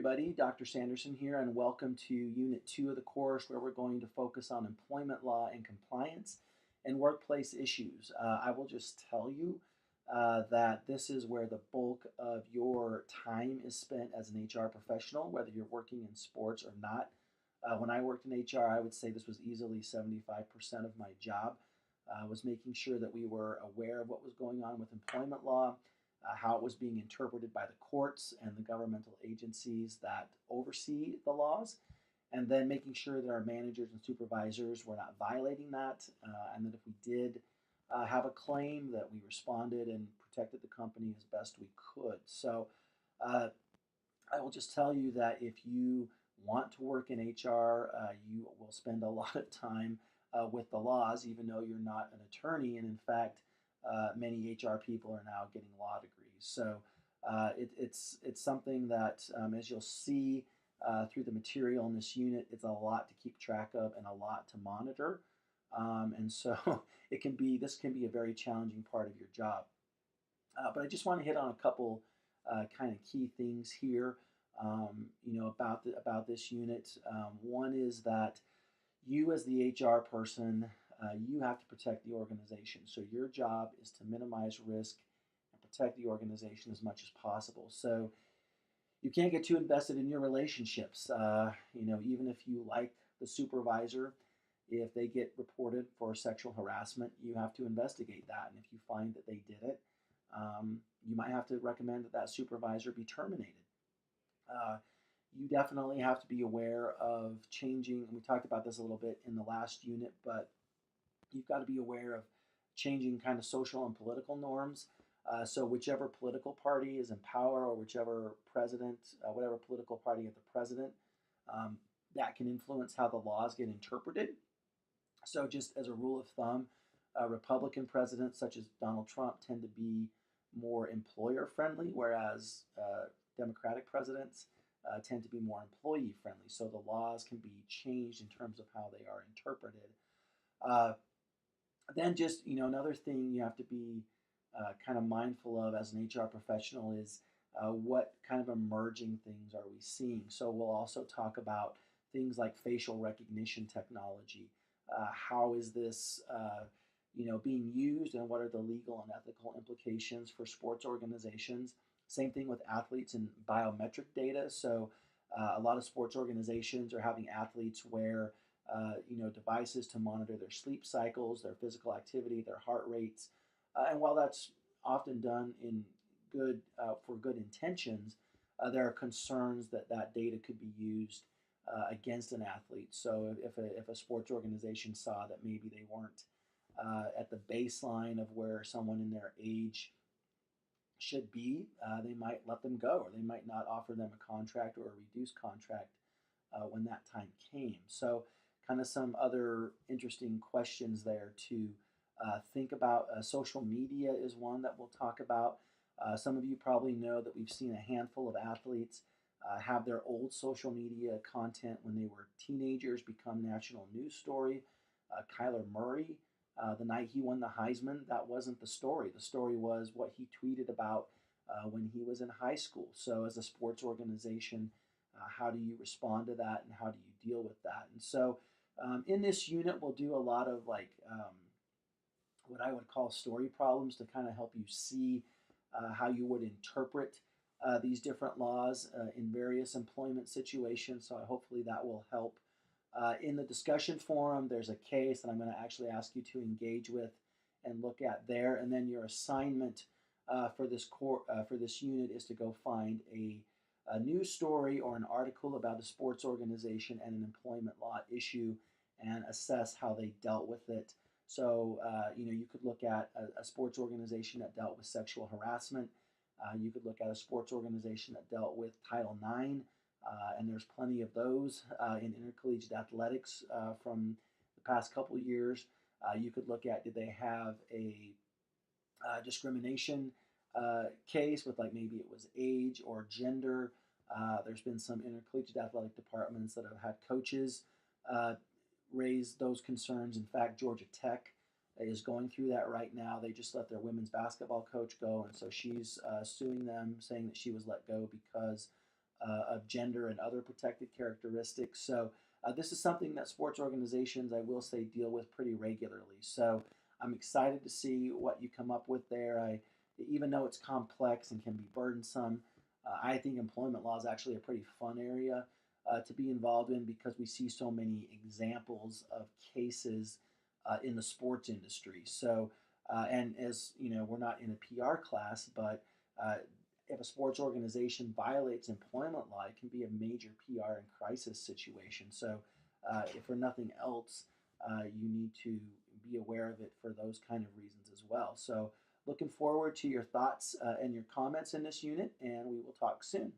Everybody, Dr. Sanderson here, and welcome to Unit 2 of the course where we're going to focus on employment law and compliance and workplace issues. I will just tell you that this is where the bulk of your time is spent as an HR professional, whether you're working in sports or not. When I worked in HR, I would say this was easily 75% of my job, was making sure that we were aware of what was going on with employment law, how it was being interpreted by the courts and the governmental agencies that oversee the laws, and then making sure that our managers and supervisors were not violating that, and that if we did have a claim, that we responded and protected the company as best we could. So uh, I will just tell you that if you want to work in HR, you will spend a lot of time with the laws, even though you're not an attorney. And in fact, many HR people are now getting law degrees. So it's something that, as you'll see through the material in this unit, it's a lot to keep track of and a lot to monitor. And so this can be a very challenging part of your job. But I just want to hit on a couple kind of key things here, about this unit. One is that you, as the HR person, you have to protect the organization. So your job is to minimize risk and protect the organization as much as possible. So you can't get too invested in your relationships. Even if you like the supervisor, if they get reported for sexual harassment, you have to investigate that. And if you find that they did it, you might have to recommend that that supervisor be terminated. Uh, you definitely have to be aware of changing, and we talked about this a little bit in the last unit, but you've got to be aware of changing kind of social and political norms. So whichever political party is in power, or whichever president, whatever political party at the president, um, that can influence how the laws get interpreted. So just as a rule of thumb, Republican presidents such as Donald Trump tend to be more employer friendly, whereas Democratic presidents tend to be more employee friendly. So the laws can be changed in terms of how they are interpreted. Uh, then just another thing you have to be kind of mindful of as an HR professional is what kind of emerging things are we seeing. So we'll also talk about things like facial recognition technology. How is this being used, and what are the legal and ethical implications for sports organizations? Same thing with athletes and biometric data. So a lot of sports organizations are having athletes wear devices to monitor their sleep cycles, their physical activity, their heart rates. And while that's often done in good for good intentions, there are concerns that that data could be used against an athlete. So if a sports organization saw that maybe they weren't at the baseline of where someone in their age should be, they might let them go, or they might not offer them a contract or a reduced contract when that time came. So, kind of some other interesting questions there to think about. Social media is one that we'll talk about. Some of you probably know that we've seen a handful of athletes have their old social media content when they were teenagers become national news story. Kyler Murray, the night he won the Heisman, that wasn't the story. The story was what he tweeted about when he was in high school. So, as a sports organization, how do you respond to that, and how do you deal with that? And so, in this unit, we'll do a lot of what I would call story problems to kind of help you see how you would interpret these different laws in various employment situations. So, hopefully, that will help. In the discussion forum, there's a case that I'm going to actually ask you to engage with and look at there. And then your assignment for this unit is to go find a news story or an article about a sports organization and an employment law issue, and assess how they dealt with it. So you could look at a sports organization that dealt with sexual harassment. You could look at a sports organization that dealt with Title IX. And there's plenty of those in intercollegiate athletics from the past couple of years. You could look at, did they have a discrimination case with, like, maybe it was age or gender. There's been some intercollegiate athletic departments that have had coaches raise those concerns. In fact, Georgia Tech is going through that right now. They just let their women's basketball coach go, and so she's suing them, saying that she was let go because of gender and other protected characteristics. So this is something that sports organizations, I will say, deal with pretty regularly. So I'm excited to see what you come up with there. Even though it's complex and can be burdensome, I think employment law is actually a pretty fun area to be involved in because we see so many examples of cases in the sports industry. So, and as you know, we're not in a PR class, but if a sports organization violates employment law, it can be a major PR and crisis situation. So, if for nothing else, you need to be aware of it for those kind of reasons as well. So, looking forward to your thoughts and your comments in this unit, and we will talk soon.